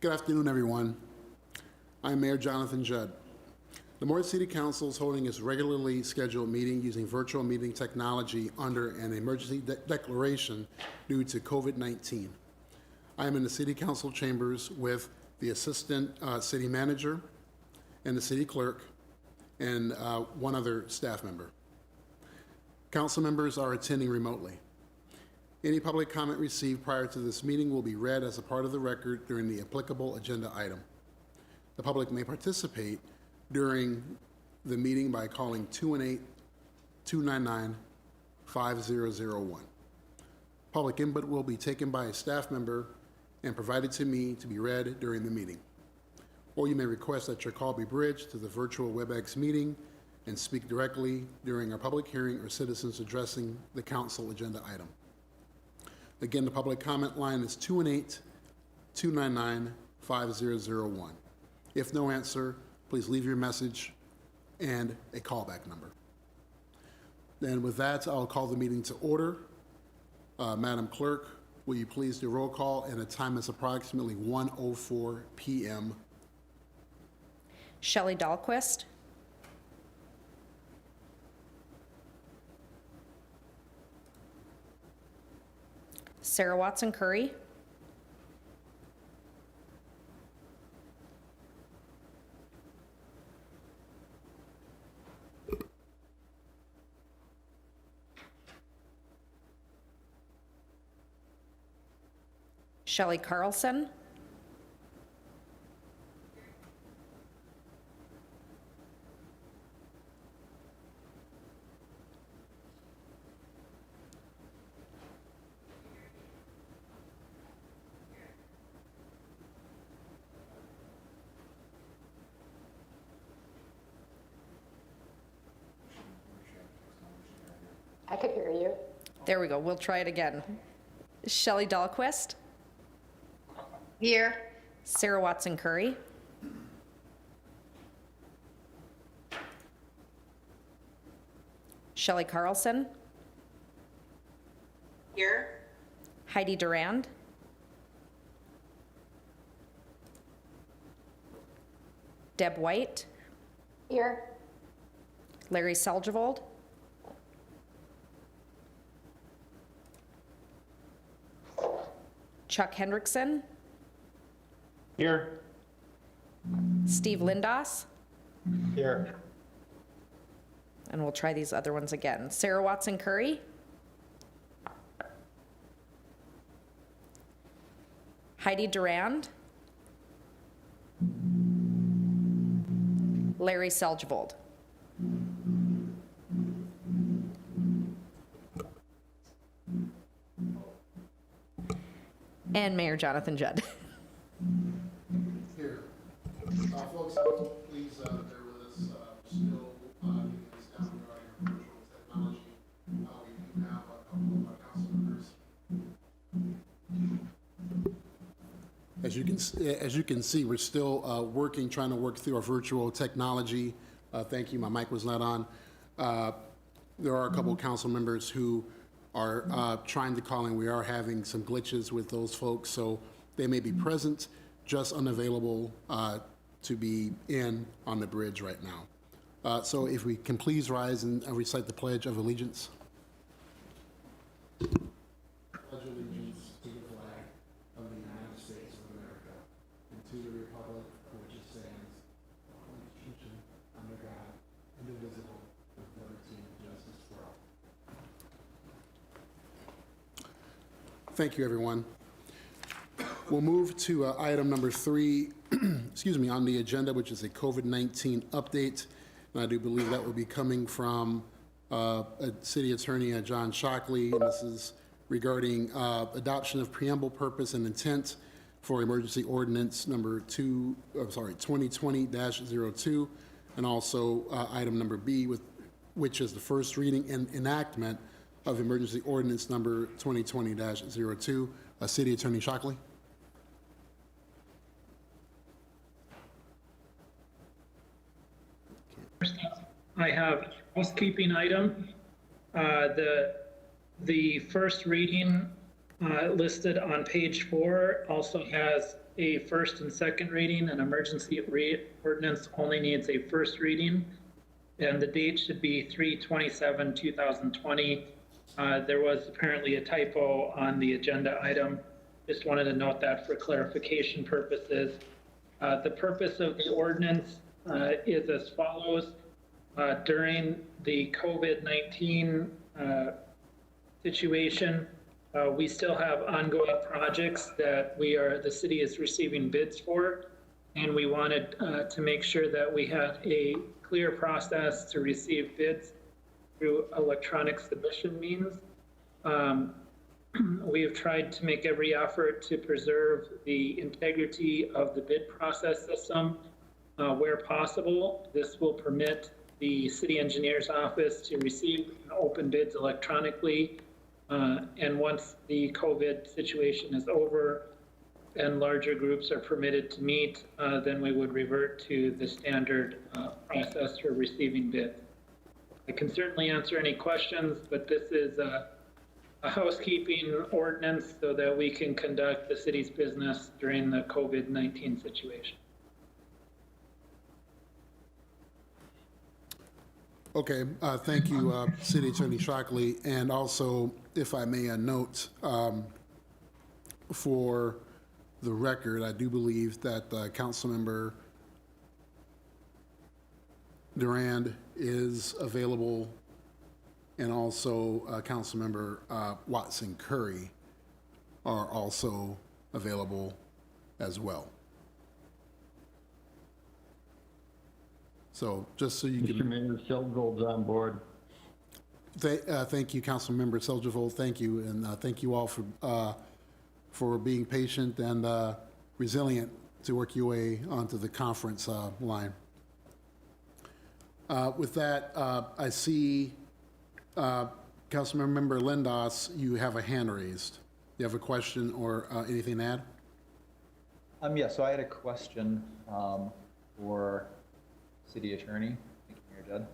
Good afternoon, everyone. I'm Mayor Jonathan Judd. The Moorhead City Council is holding its regularly scheduled meeting using virtual meeting technology under an emergency declaration due to COVID-19. I am in the City Council chambers with the Assistant City Manager and the City Clerk and one other staff member. Council members are attending remotely. Any public comment received prior to this meeting will be read as a part of the record during the applicable agenda item. The public may participate during the meeting by calling 218-299-5001. Public input will be taken by a staff member and provided to me to be read during the meeting. Or you may request that your call be bridged to the virtual WebEx meeting and speak directly during a public hearing or citizens addressing the council agenda item. Again, the public comment line is 218-299-5001. If no answer, please leave your message and a callback number. Then with that, I'll call the meeting to order. Madam Clerk, will you please do roll call, and the time is approximately 1:04 p.m. Shelley Dahlquist. Sarah Watson Curry. Shelley Carlson. I could hear you. There we go. We'll try it again. Shelley Dahlquist. Here. Sarah Watson Curry. Shelley Carlson. Here. Heidi Durand. Deb White. Here. Larry Seljevold. Chuck Hendrickson. Here. Steve Lindos. Here. And we'll try these other ones again. Sarah Watson Curry. Heidi Durand. Larry Seljevold. And Mayor Jonathan Judd. Here. Folks, please bear with us. Still getting this down regarding our virtual technology. We do have a couple of our council members. As you can see, we're still trying to work through our virtual technology. Thank you. My mic was not on. There are a couple of council members who are trying to call in. We are having some glitches with those folks, so they may be present, just unavailable to be in on the bridge right now. So if we can please rise and recite the Pledge of Allegiance. Pledge allegiance to the flag of the United States of America and to the republic for which it stands, one nation under God, indivisible, with liberty and justice for all. Thank you, everyone. We'll move to item number 3, excuse me, on the agenda, which is a COVID-19 update. And I do believe that will be coming from City Attorney John Shockley. And this is regarding adoption of preamble, purpose, and intent for emergency ordinance number 2020-02, and also item number B, which is the first reading and enactment of emergency ordinance number 2020-02. City Attorney Shockley. I have a housekeeping item. The first reading listed on page 4 also has a first and second reading. An emergency ordinance only needs a first reading, and the date should be 3/27/2020. There was apparently a typo on the agenda item. Just wanted to note that for clarification purposes. The purpose of the ordinance is as follows. During the COVID-19 situation, we still have ongoing projects that the city is receiving bids for, and we wanted to make sure that we had a clear process to receive bids through electronic submission means. We have tried to make every effort to preserve the integrity of the bid process system where possible. This will permit the city engineer's office to receive and open bids electronically. And once the COVID situation is over and larger groups are permitted to meet, then we would revert to the standard process for receiving bids. I can certainly answer any questions, but this is a housekeeping ordinance so that we can conduct the city's business during the COVID-19 situation. Okay, thank you, City Attorney Shockley. And also, if I may, a note for the record, I do believe that Councilmember Durand is available, and also Councilmember Watson Curry are also available as well. So just so you Mr. can, Mayor, Feldgold's on board. thank you, Councilmember Seljevold, thank you, and thank you all for being patient and resilient to work your way onto the conference line. With that, I see Councilmember Lindos, you have a hand raised. You have a question or anything to add? Yeah, so I had a question for City Attorney. Thank you, Mayor Judd.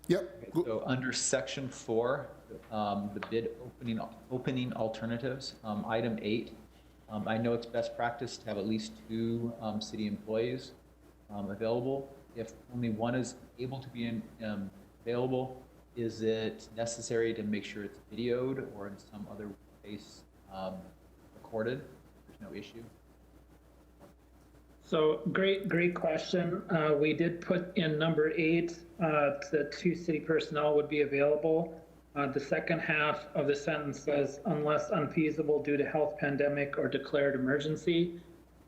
Yep. Okay, so under Section 4, the bid opening alternatives, item 8, I know it's best practice to have at least 2 city employees available. If only one is able to be available, is it necessary to make sure it's videoed or in some other place recorded? There's no issue. So great question. We did put in number 8, the 2 city personnel would be available. The second half of the sentence says, unless unfeasible due to health pandemic or declared emergency.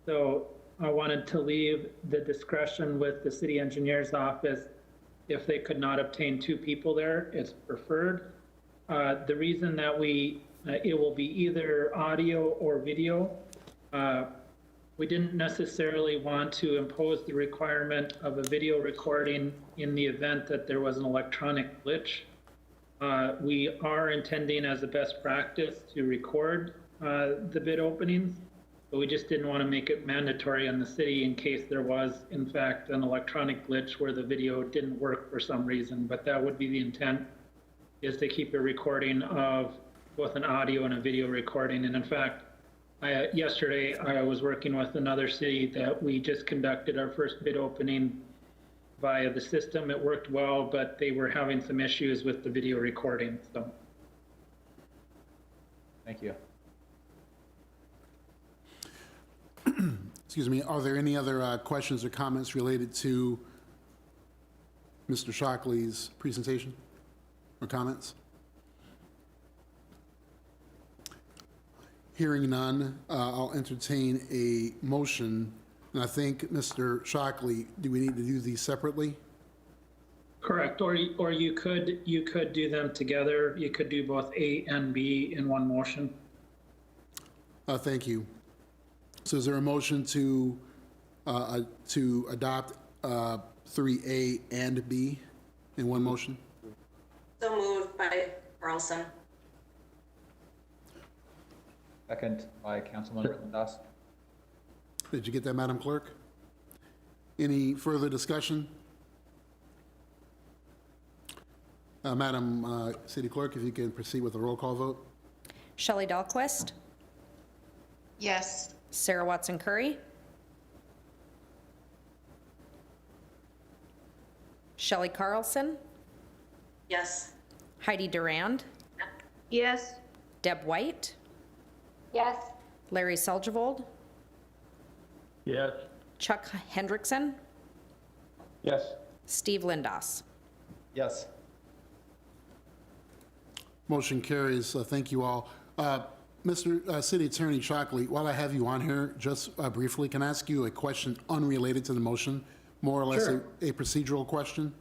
So I wanted to leave the discretion with the city engineer's office. If they could not obtain 2 people there, it's preferred. The reason that it will be either audio or video. We didn't necessarily want to impose the requirement of a video recording in the event that there was an electronic glitch. We are intending as a best practice to record the bid openings, but we just didn't want to make it mandatory on the city in case there was, in fact, an electronic glitch where the video didn't work for some reason. But that would be the intent, is to keep a recording of both an audio and a video recording. And in fact, yesterday I was working with another city that we just conducted our first bid opening via the system. It worked well, but they were having some issues with the video recording. So, Thank you. Excuse me, are there any other questions or comments related to Mr. Shockley's presentation or comments? Hearing none, I'll entertain a motion. And I think, Mr. Shockley, do we need to do these separately? correct. Or you could do them together. You could do both A and B in one motion. Thank you. So is there a motion to adopt 3A and B in one motion? So moved by Carlson. Second by Councilmember Lindos. Did you get that, Madam Clerk? Any further discussion? Madam City Clerk, if you can proceed with the roll call vote. Shelley Dahlquist, Yes. Sarah Watson Curry, Shelley Carlson, Yes. Heidi Durand, Yes. Deb White, Yes. Larry Seljevold, Yes. Chuck Hendrickson, Yes. Steve Lindass. Yes. Motion carries. Thank you all. Mr. City Attorney Shockley, while I have you on here, just briefly, can I ask you a question unrelated to the motion, more or less Sure. a procedural question?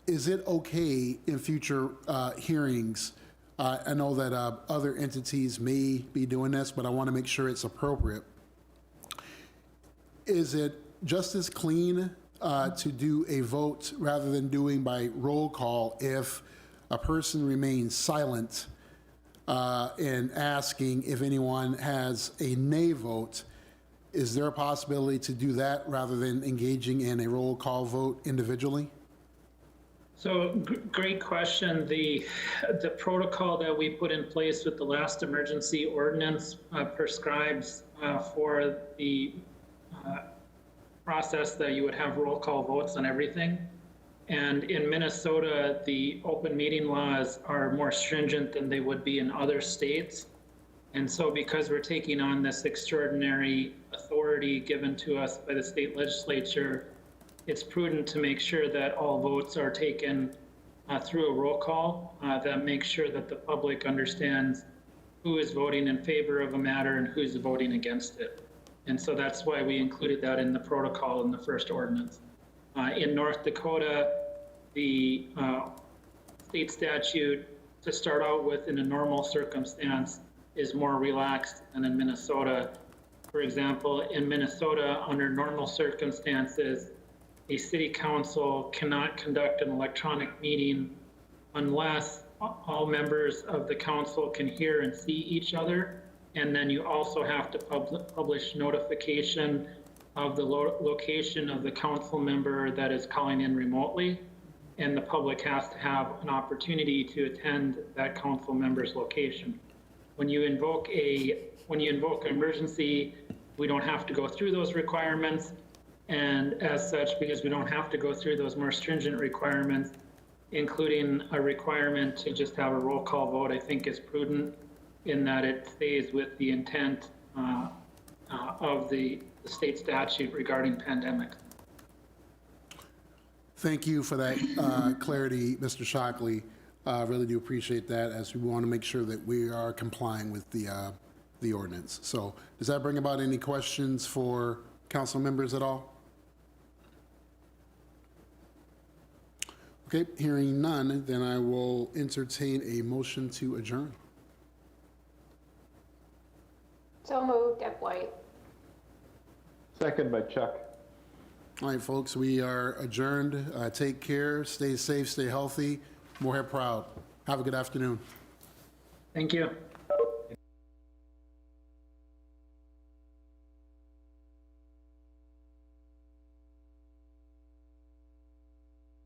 Is it okay in future hearings, I know that other entities may be doing this, but I want to make sure it's appropriate. Is it just as clean to do a vote rather than doing by roll call if a person remains silent and asking if anyone has a nay vote? Is there a possibility to do that rather than engaging in a roll call vote individually? So great question. The protocol that we put in place with the last emergency ordinance prescribes for the process that you would have roll call votes on everything. And in Minnesota, the open meeting laws are more stringent than they would be in other states. And so because we're taking on this extraordinary authority given to us by the state legislature, it's prudent to make sure that all votes are taken through a roll call that makes sure that the public understands who is voting in favor of a matter and who's voting against it. And so that's why we included that in the protocol in the first ordinance. In North Dakota, the state statute, to start out with in a normal circumstance, is more relaxed than in Minnesota. For example, in Minnesota, under normal circumstances, a city council cannot conduct an electronic meeting unless all members of the council can hear and see each other. And then you also have to publish notification of the location of the council member that is calling in remotely. And the public has to have an opportunity to attend that council member's location. When you invoke an emergency, we don't have to go through those requirements. And as such, because we don't have to go through those more stringent requirements, including a requirement to just have a roll call vote, I think is prudent in that it stays with the intent of the state statute regarding pandemics. Thank you for that clarity, Mr. Shockley. I really do appreciate that, as we want to make sure that we are complying with the ordinance. So does that bring about any questions for council members at all? Okay, hearing none, then I will entertain a motion to adjourn. So moved, Deb White. Second by Chuck. All right, folks, we are adjourned. Take care, stay safe, stay healthy. Moorhead proud. Have a good afternoon. Thank you.